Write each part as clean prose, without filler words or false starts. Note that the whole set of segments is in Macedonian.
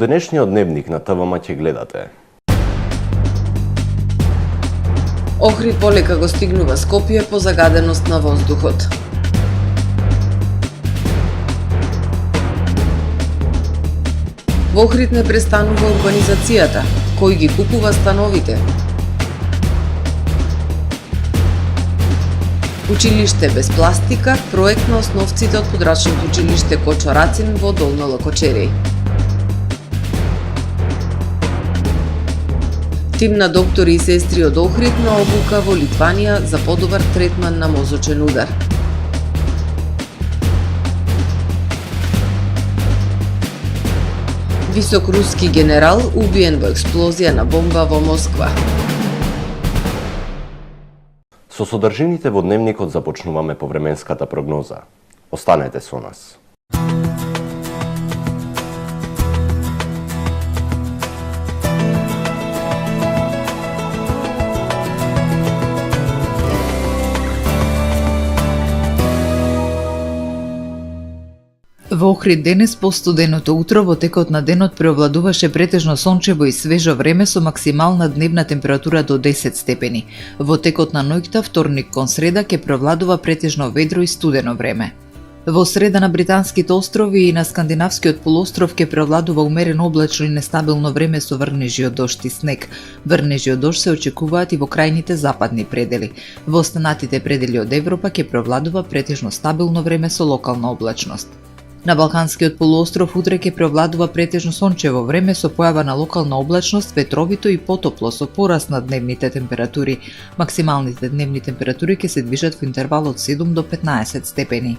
денешниот дневник на ТВМ ќе гледате. Охрид полека го стигнува Скопје по загаденост на воздухот. Во Охрид не престанува урбанизацијата. Кој ги купува становите? Училиште без пластика, проект на основците од подрачното училиште Кочо Рацин во Долно Локочерей. Тим на доктори и сестри од Охрид на обука во Литванија за подобар третман на мозочен удар. Висок руски генерал убиен во експлозија на бомба во Москва. Со содржините во дневникот започнуваме повременската прогноза. Останете со нас. Во Охрид денес по студеното утро во текот на денот преовладуваше претежно сончево и свежо време со максимална дневна температура до 10 степени. Во текот на ноќта вторник кон среда ќе преовладува претежно ведро и студено време. Во среда на британските острови и на скандинавскиот полуостров ќе преовладува умерено облачно и нестабилно време со врнежи од дожд и снег. Врнежи од дожд се очекуваат и во крајните западни предели. Во останатите предели од Европа ќе преовладува претежно стабилно време со локална облачност. На Балканскиот полуостров утре ќе преовладува претежно сончево време со појава на локална облачност, ветровито и потопло со пораст на дневните температури. Максималните дневни температури ќе се движат во интервал од 7 до 15 степени.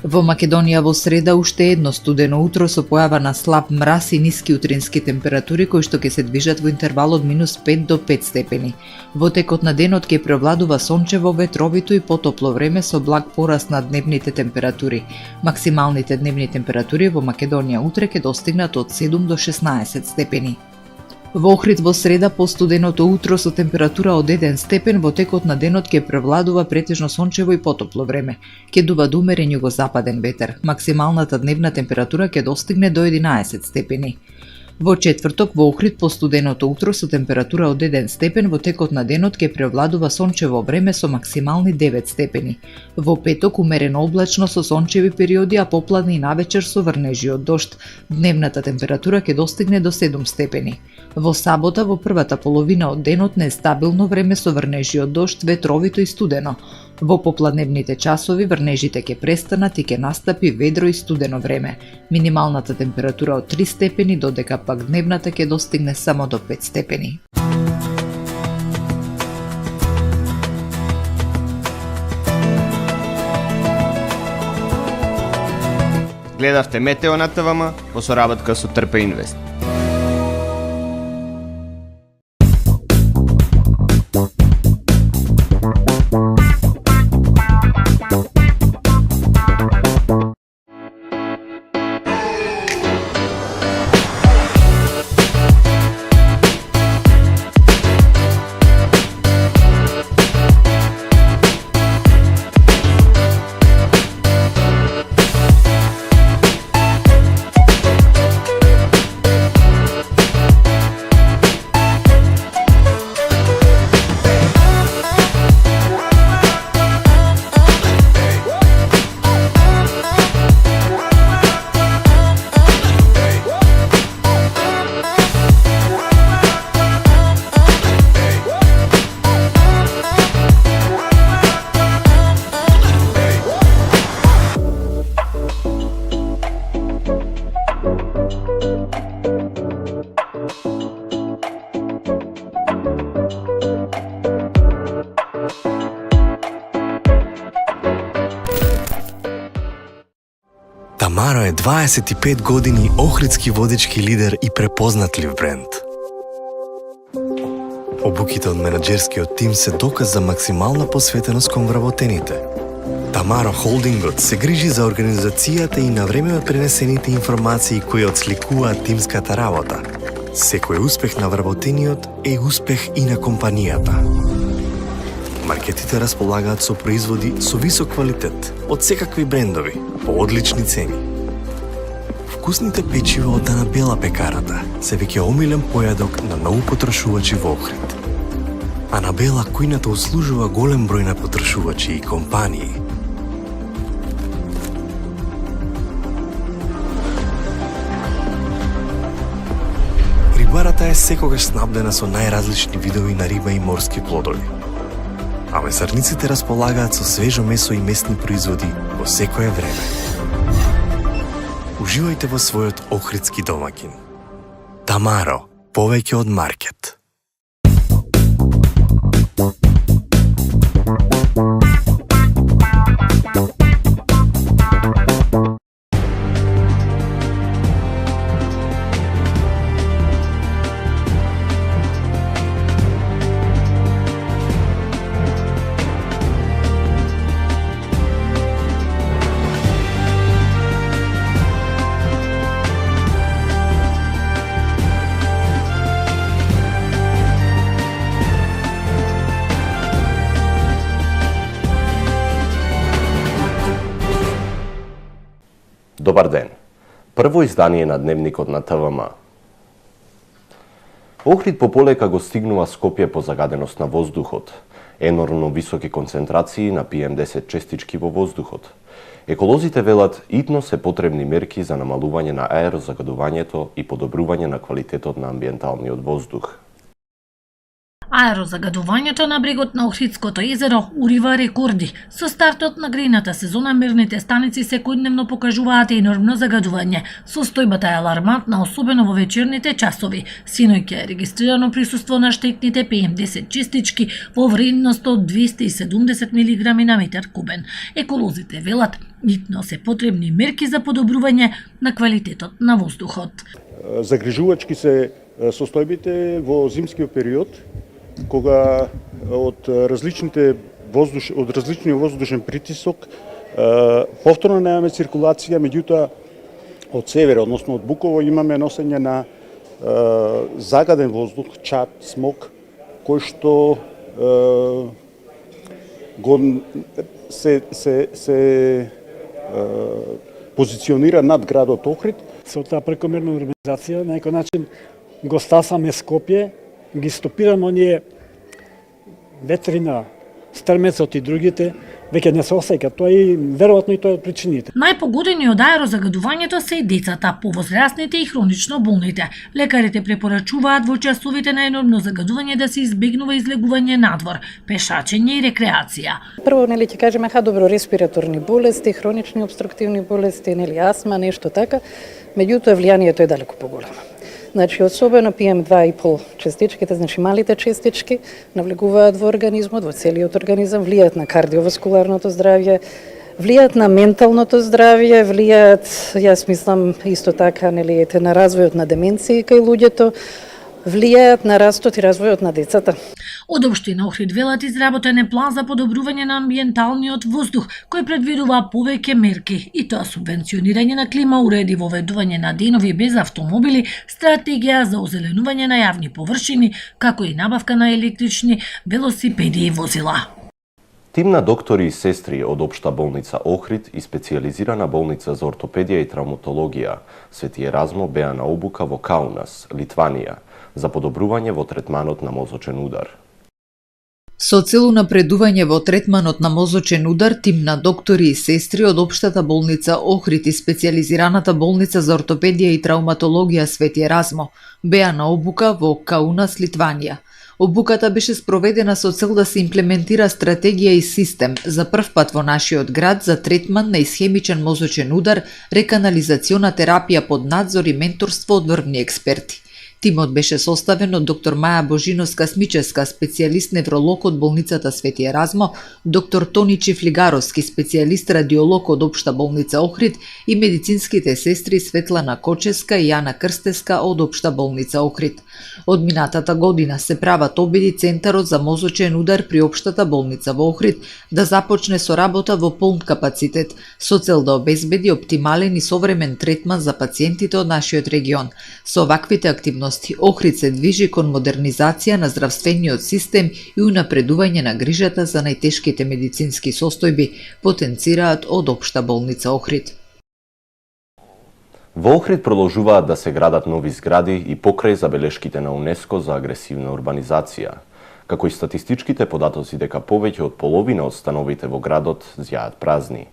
Во Македонија во среда уште едно студено утро со појава на слаб мраз и ниски утрински температури кои што ќе се движат во интервал од -5 до 5 степени. Во текот на денот ќе преовладува сончево, ветровито и потопло време со благ пораст на дневните температури. Максималните дневни температури во Македонија утре ќе достигнат од 7 до 16 степени. Во Охрид во среда по студеното утро со температура од 1 степен во текот на денот ќе превладува претежно сончево и потопло време. Ќе дува умерен југозападен ветер. Максималната дневна температура ќе достигне до 11 степени. Во четврток во Охрид по студеното утро со температура од 1 степен во текот на денот ќе преовладува сончево време со максимални 9 степени. Во петок умерено облачно со сончеви периоди, а попладне и навечер со врнежи од дожд. Дневната температура ќе достигне до 7 степени. Во сабота во првата половина од денот нестабилно време со врнежи од дожд, ветровито и студено. Во попладневните часови врнежите ќе престанат и ќе настапи ведро и студено време. Минималната температура од 3 степени, додека пак дневната ќе достигне само до 5 степени. Гледавте Метео на ТВМ во соработка со Трпе Инвест. Тамаро е 25 години охридски водички лидер и препознатлив бренд. Обуките од менаџерскиот тим се доказ за максимална посветеност кон вработените. Тамаро Холдингот се грижи за организацијата и навреме пренесените информации кои отсликуваат тимската работа. Секој успех на вработениот е успех и на компанијата. Маркетите располагаат со производи со висок квалитет од секакви брендови по одлични цени. Вкусните печива од Анабела пекарата се веќе омилен појадок на многу потрошувачи во Охрид. Анабела кујната услужува голем број на потрошувачи и компании. Рибарата е секогаш снабдена со најразлични видови на риба и морски плодови. А месарниците располагаат со свежо месо и месни производи во секое време. Уживајте во својот охридски домаќин. Тамаро, повеќе од маркет. Добар ден. Прво издание на Дневникот на ТВМ. Охрид пополека го стигнува Скопје по загаденост на воздухот. Енормно високи концентрации на PM10 честички во воздухот. Еколозите велат итно се потребни мерки за намалување на аерозагадувањето и подобрување на квалитетот на амбиенталниот воздух. Аерозагадувањето на брегот на Охридското езеро урива рекорди. Со стартот на грејната сезона мерните станици секојдневно покажуваат енормно загадување. Состојбата е алармантна, особено во вечерните часови. Синоќа е регистрирано присуство на штетните PM10 честички во вредност од 270 мг на метар кубен. Еколозите велат итно се потребни мерки за подобрување на квалитетот на воздухот. Загрижувачки се состојбите во зимскиот период, кога од различниот воздушен притисок повторно немаме циркулација, меѓутоа од север, односно од Буково, имаме носење на загаден воздух, чад, смог, кој што се позиционира над градот Охрид. Со таа прекомерна урбанизација на некој начин го стасаме Скопје, ги стопираме оние ветри на Стрмецот и другите, веќе не се осеќа тоа и веројатно и тоа е причините. Најпогодени од аерозагадувањето се и децата, повозрастните и хронично болните. Лекарите препорачуваат во часовите на енормно загадување да се избегнува излегување надвор, пешачење и рекреација. Прво, ќе кажеме, добро, респираторни болести, хронични обструктивни болести, астма, нешто така, меѓутоа влијанието е далеку поголемо. Значи, особено PM2,5 честичките, значи малите честички, навлегуваат во организмот, во целиот организам, влијаат на кардиоваскуларното здравје, влијаат на менталното здравје, влијаат, јас мислам, исто така, на развојот на деменција кај луѓето, влијаат на растот и развојот на децата. Од општина Охрид велат изработен е план за подобрување на амбиенталниот воздух, кој предвидува повеќе мерки, и тоа субвенционирање на клима уреди, воведување на денови без автомобили, стратегија за озеленување на јавни површини, како и набавка на електрични велосипеди и возила. Тим на доктори и сестри од Општа болница Охрид и специјализирана болница за ортопедија и травматологија Свети Еразмо беа на обука во Каунас, Литванија, за подобрување во третманот на мозочен удар. Со цел напредување во третманот на мозочен удар, тим на доктори и сестри од Општата болница Охрид и специјализираната болница за ортопедија и травматологија Свети Еразмо беа на обука во Каунас, Литванија. Обуката беше спроведена со цел да се имплементира стратегија и систем за прв пат во нашиот град за третман на исхемичен мозочен удар, реканализациона терапија под надзор и менторство од врвни експерти. Тимот беше составен од доктор Маја Божиновска-Смичевска, специјалист невролог од болницата Свети Еразмо, доктор Тони Чифлигаровски, специјалист радиолог од Општа болница Охрид и медицинските сестри Светлана Коческа и Јана Крстеска од Општа болница Охрид. Од минатата година се прават обиди Центарот за мозочен удар при Општата болница во Охрид да започне со работа во полн капацитет, со цел да обезбеди оптимален и современ третман за пациентите од нашиот регион. Со ваквите активности Охрид се движи кон модернизација на здравствениот систем и унапредување на грижата за најтешките медицински состојби, потенцираат од Општа болница Охрид. Во Охрид продолжуваат да се градат нови згради и покрај забелешките на УНЕСКО за агресивна урбанизација, како и статистичките податоци дека повеќе од половина од становите во градот зјаат празни.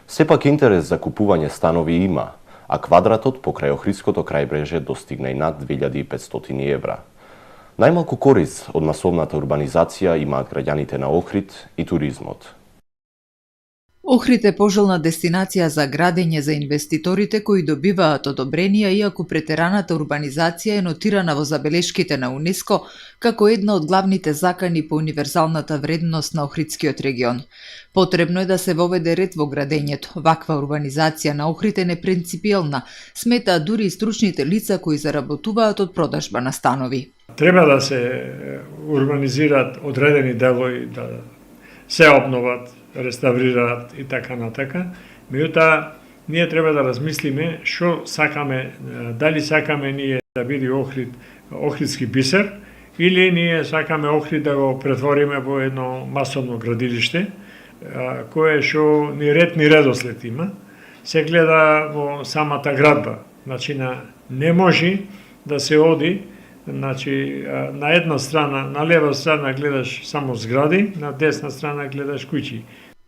Сепак интерес за купување станови има, а квадратот покрај Охридското крајбрежје достигна и над 2500 евра. Најмалку корист од масовната урбанизација имаат граѓаните на Охрид и туризмот. Охрид е пожелна дестинација за градење за инвеститорите кои добиваат одобренија, иако претераната урбанизација е нотирана во забелешките на УНЕСКО како една од главните закани по универзалната вредност на Охридскиот регион. Потребно е да се воведе ред во градењето. Ваква урбанизација на Охрид е непринципиелна, сметаат дури и стручните лица кои заработуваат од продажба на станови. Треба да се урбанизираат одредени делови, да се обноват, реставрираат и така натака. Меѓутоа, ние треба да размислиме што сакаме, дали сакаме ние да биде Охрид охридски бисер, или ние сакаме Охрид да го претвориме во едно масовно градилиште, кое што ни ред ни редослед има. Се гледа во самата градба. Значи, не може да се оди, значи, на една страна, на лева страна гледаш само згради, на десна страна гледаш куќи.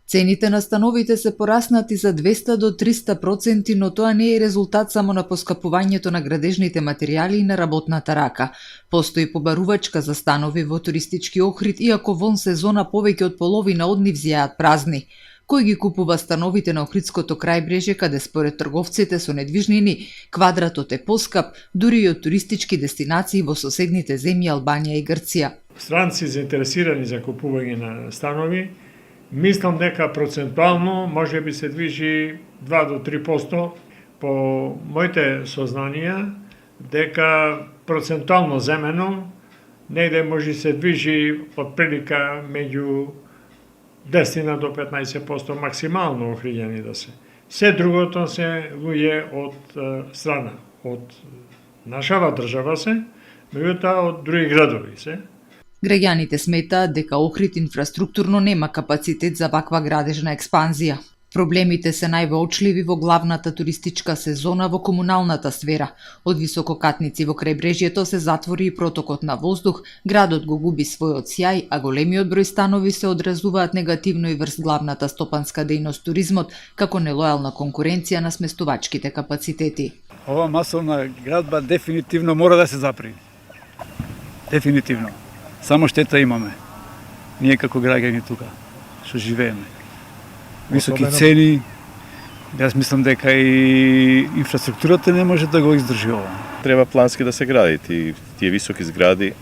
Цените на становите се пораснати за 200 до 300%, но тоа не е резултат само на поскапувањето на градежните материјали и на работната рака. Постои побарувачка за станови во туристички Охрид, иако вон сезона повеќе од половина од нив зјаат празни. Кој ги купува становите на Охридското крајбрежје, каде според трговците со недвижнини, квадратот е поскап, дури и од туристички дестинации во соседните земји Албанија и Грција. Странци заинтересирани за купување на станови, мислам дека процентуално може би се движи 2 до 3%. По моите сознанија, дека процентуално земено негде може се движи од прилика меѓу 10 до 15% максимално охриѓани да се. Се другото се луѓе од страна, од нашава држава се, меѓутоа од други градови се. Граѓаните сметаат дека Охрид инфраструктурно нема капацитет за ваква градежна експанзија. Проблемите се највоочливи во главната туристичка сезона во комуналната сфера. Од висококатници во крајбрежјето се затвори и протокот на воздух, градот го губи својот сјај, а големиот број станови се одразуваат негативно и врз главната стопанска дејност туризмот, како нелојална конкуренција на сместувачките капацитети. Ова масовна градба дефинитивно мора да се запри. Дефинитивно. Само штета имаме. Ние како граѓани тука, што живееме. Високи цени, јас мислам дека и инфраструктурата не може да го издржи ова. Треба плански да се гради. Тие високи згради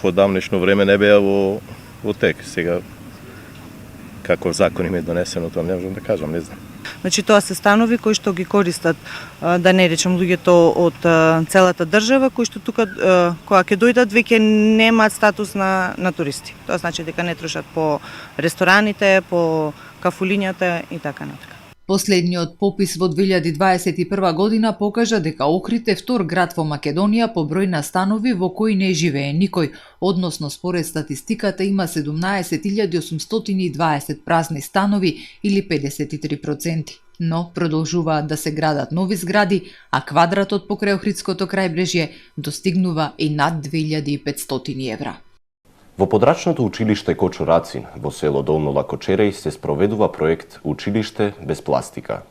по давнешно време не беа во тек. Сега, како закон им е донесено, тоа не можам да кажам, не знам. Значи, тоа се станови кои што ги користат, да не речем, луѓето од целата држава, кои што тука, кога ќе дојдат, веќе немаат статус на туристи. Тоа значи дека не трошат по рестораните, по кафулињата и така натака. Последниот попис во 2021 година покажа дека Охрид е втор град во Македонија по број на станови во кои не живее никој, односно според статистиката има 17.820 празни станови или 53%. Но продолжуваат да се градат нови згради, а квадратот покрај Охридското крајбрежје достигнува и над 2500 евра. Во подрачното училиште Кочо Рацин во село Долно Лакочереј се спроведува проект Училиште без пластика.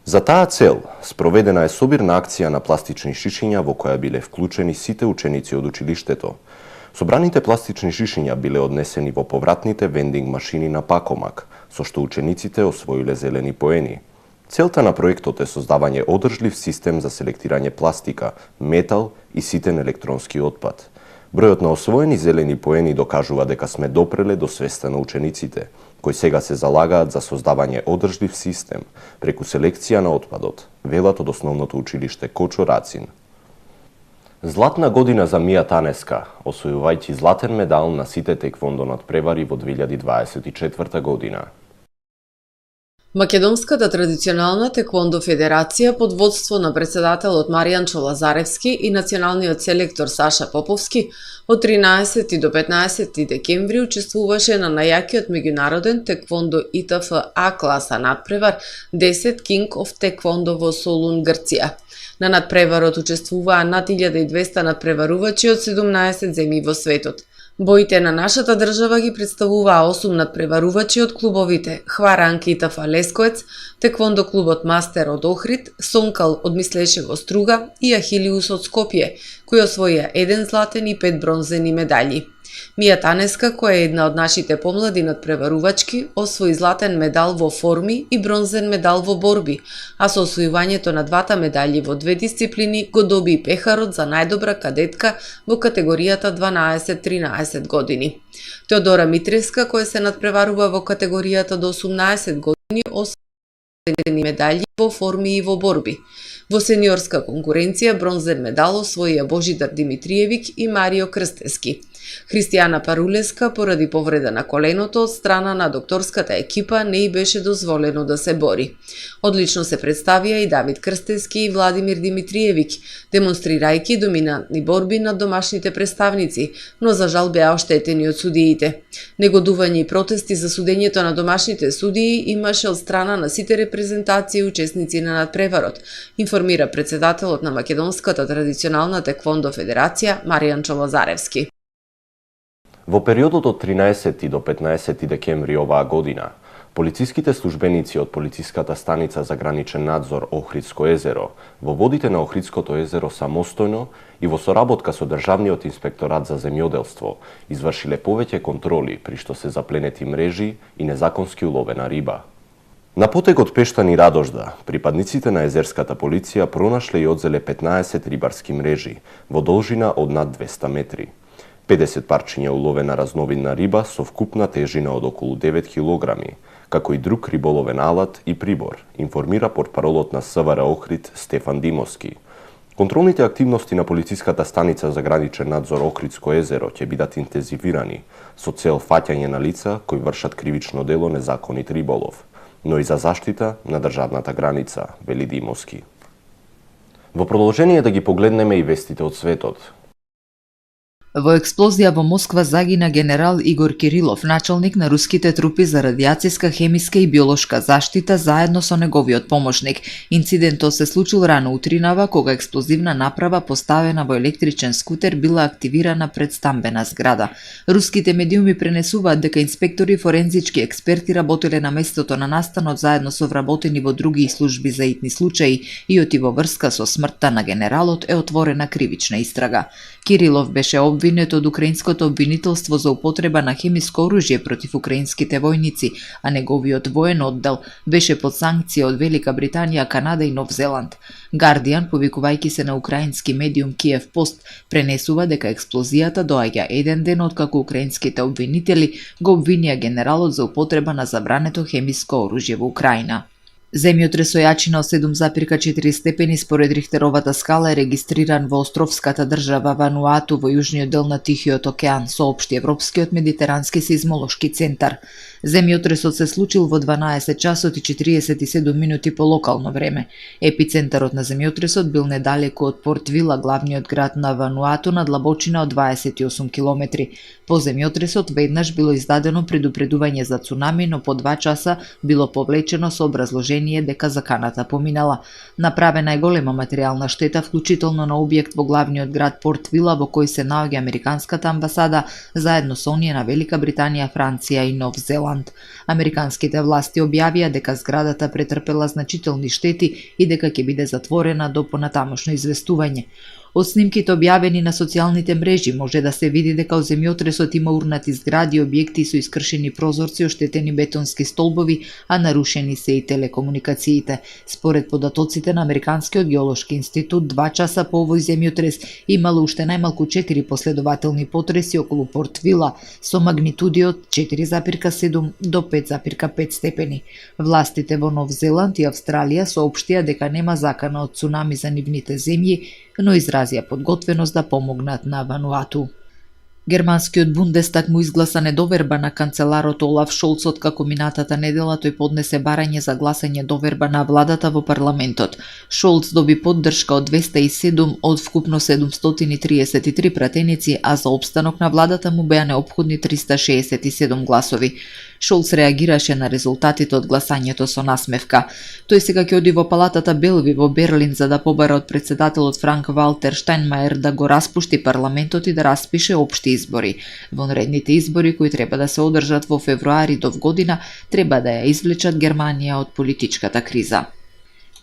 За таа цел спроведена е собирна акција на пластични шишиња во која биле вклучени сите ученици од училиштето. Собраните пластични шишиња биле однесени во повратните вендинг машини на Пакомак, со што учениците освоиле зелени поени. Целта на проектот е создавање одржлив систем за селектирање пластика, метал и ситен електронски отпад. Бројот на освоени зелени поени докажува дека сме допреле до свеста на учениците, кои сега се залагаат за создавање одржлив систем преку селекција на отпадот, велат од основното училиште Кочо Рацин. Златна година за Мија Танеска, освојувајќи златен медал на сите теквондо надпревари во 2024 година. Македонската традиционална теквондо федерација под водство на председателот Маријанчо Лазаревски и националниот селектор Саша Поповски од 13 до 15 декември учествуваше на најакиот меѓународен теквондо ИТФ А класа надпревар 10 King of Taekwondo во Солун, Грција. На надпреварот учествуваа над 1200 надпреварувачи од 17 земји во светот. Боите на нашата држава ги представуваа 8 надпреварувачи од клубовите Хваранг ИТФ Лесковец, Теквондо клубот Мастер од Охрид, Сонкал од Мислешево Струга и Ахилиус од Скопје, кои освоија 1 златен и 5 бронзени медали. Мија Танеска, која е една од нашите помлади надпреварувачки, освои златен медал во форми и бронзен медал во борби, а со освојувањето на двата медали во две дисциплини го доби пехарот за најдобра кадетка во категоријата 12-13 години. Теодора Митреска, која се надпреварува во категоријата до 18 години, освои медали во форми и во борби. Во сениорска конкуренција бронзен медал освоија Божидар Димитриевик и Марио Крстески. Христијана Парулеска, поради повреда на коленото, од страна на докторската екипа не й беше дозволено да се бори. Одлично се представија и Давид Крстески и Владимир Димитриевик, демонстрирајќи доминантни борби над домашните представници, но за жал беа оштетени од судиите. Негодување и протести за судењето на домашните судии имаше од страна на сите репрезентации и учесници на надпреварот, информира председателот на Македонската традиционална теквондо федерација Маријанчо Лазаревски. Во периодот од 13 до 15 декември оваа година, полициските службеници од полициската станица за граничен надзор Охридско езеро во водите на Охридското езеро самостојно и во соработка со Државниот инспекторат за земјоделство извршиле повеќе контроли при што се запленети мрежи и незаконски уловена риба. На потегот Пештани Радожда, припадниците на езерската полиција пронашле и одзеле 15 рибарски мрежи во должина од над 200 метри. 50 парчиња уловена разновидна риба со вкупна тежина од околу 9 килограми, како и друг риболовен алат и прибор, информира портпаролот на СВР Охрид Стефан Димовски. Контролните активности на полициската станица за граничен надзор Охридско езеро ќе бидат интензивирани со цел фаќање на лица кои вршат кривично дело незаконит риболов, но и за заштита на државната граница, вели Димовски. Во продолжение да ги погледнеме и вестите од светот. Во експлозија во Москва загина генерал Игор Кирилов, началник на руските трупи за радијацијска, хемиска и биолошка заштита, заедно со неговиот помошник. Инцидентот се случил рано утринава, кога експлозивна направа поставена во електричен скутер била активирана пред стамбена зграда. Руските медиуми пренесуваат дека инспектори форензички експерти работеле на местото на настанот заедно со вработени во други служби за итни случаи и оти во врска со смртта на генералот е отворена кривична истрага. Кирилов беше обвинет од украинското обвинителство за употреба на хемиско оружје против украинските војници, а неговиот воен оддел беше под санкција од Велика Британија, Канада и Нов Зеланд. Гардијан, повикувајќи се на украински медиум Киев Пост, пренесува дека експлозијата доаѓа еден ден откако украинските обвинители го обвинија генералот за употреба на забрането хемиско оружје во Украина. Земјотрес со јачина од 7,4 степени според Рихтеровата скала е регистриран во островската држава Вануату во јужниот дел на Тихиот океан, соопшти Европскиот медитерански сеизмолошки центар. Земјотресот се случил во 12 часот и 47 минути по локално време. Епицентарот на земјотресот бил недалеку од Порт Вила, главниот град на Вануату, на длабочина од 28 километри. По земјотресот веднаш било издадено предупредување за цунами, но по 2 часа било повлечено со образложение дека заканата поминала. Направена е голема материјална штета, вклучително на објект во главниот град Порт Вила, во кој се наоѓа Американската амбасада, заедно со оние на Велика Британија, Франција и Нов Зеланд. Американските власти објавија дека зградата претрпела значителни штети и дека ќе биде затворена до понатамошно известување. Од снимките објавени на социјалните мрежи може да се види дека од земјотресот има урнати згради и објекти со искршени прозорци, оштетени бетонски столбови, а нарушени се и телекомуникациите. Според податоците на Американскиот геолошки институт, 2 часа по овој земјотрес имало уште најмалку 4 последователни потреси околу Порт Вила со магнитуди од 4,7 до 5,5 степени. Властите во Нов Зеланд и Австралија соопштија дека нема закана од цунами за нивните земји, но изразија подготвеност да помогнат на Вануату. Германскиот Бундестаг му изгласа недоверба на канцеларот Олаф Шолц откако минатата недела тој поднесе барање за гласање доверба на владата во парламентот. Шолц доби поддршка од 207 од вкупно 733 пратеници, а за опстанок на владата му беа неопходни 367 гласови. Шолц реагираше на резултатите од гласањето со насмевка. Тој сега ќе оди во палатата Белви во Берлин за да побара од председателот Франк Валтер Штајнмаер да го распушти парламентот и да распише општи избори. Вонредните избори кои треба да се одржат во февруари до година треба да ја извлечат Германија од политичката криза.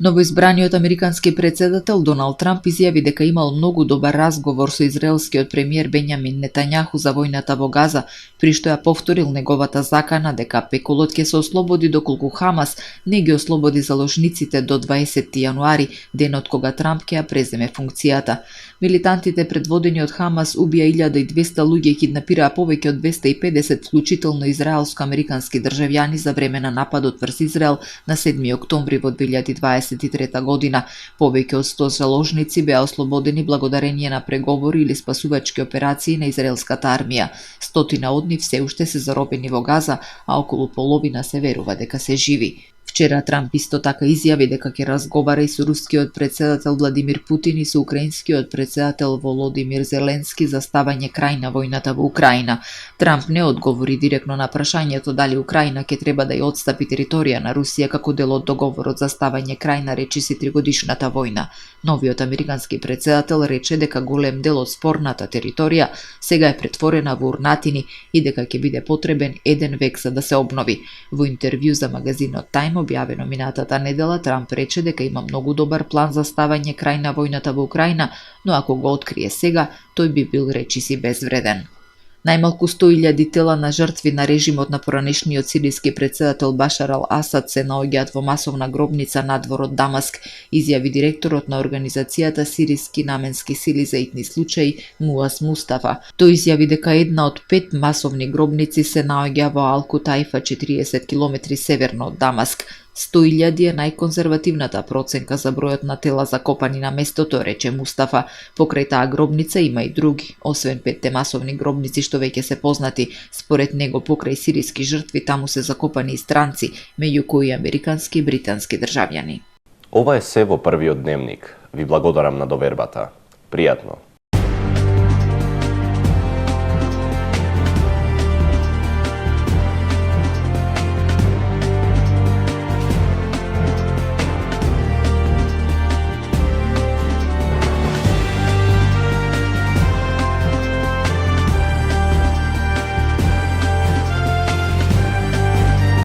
Новоизбраниот американски председател Доналд Трамп изјави дека имал многу добар разговор со израелскиот премиер Бенјамин Нетањаху за војната во Газа, при што ја повторил неговата закана дека пеколот ќе се ослободи доколку Хамас не ги ослободи заложниците до 20 јануари, денот кога Трамп ќе ја преземе функцијата. Милитантите предводени од Хамас убија 1200 луѓе и киднапираа повеќе од 250 вклучително израелско-американски државјани за време на нападот врз Израел на 7 октомври во 2023 година. Повеќе од 100 заложници беа ослободени благодарение на преговори или спасувачки операции на израелската армија. Стотина од нив се уште се заробени во Газа, а околу половина се верува дека се живи. Вчера Трамп исто така изјави дека ќе разговара и со рускиот председател Владимир Путин и со украинскиот председател Володимир Зеленски за ставање крај на војната во Украина. Трамп не одговори директно на прашањето дали Украина ќе треба да ја отстапи територија на Русија како дел од договорот за ставање крај на речиси тригодишната војна. Новиот американски председател рече дека голем дел од спорната територија сега е претворена во урнатини и дека ќе биде потребен 1 век за да се обнови. Во интервју за магазинот Time објавено минатата недела, Трамп рече дека има многу добар план за ставање крај на војната во Украина, но ако го открие сега, тој би бил речиси безвреден. Најмалку 100.000 тела на жртви на режимот на поранешниот сириски председател Башар ал Асад се наоѓаат во масовна гробница надвор од Дамаск, изјави директорот на организацијата Сириски наменски сили за итни случаи Муас Мустафа. Тој изјави дека една од 5 масовни гробници се наоѓа во Ал-Кутајфа, 40 км северно од Дамаск. 100.000 е најконзервативната проценка за бројот на тела закопани на местото, рече Мустафа. Покрај таа гробница има и други, освен 5 масовни гробници што веќе се познати. Според него, покрај сириски жртви таму се закопани и странци, меѓу кои американски и британски државјани. Ова е се во првиот дневник. Ви благодарам на довербата. Пријатно.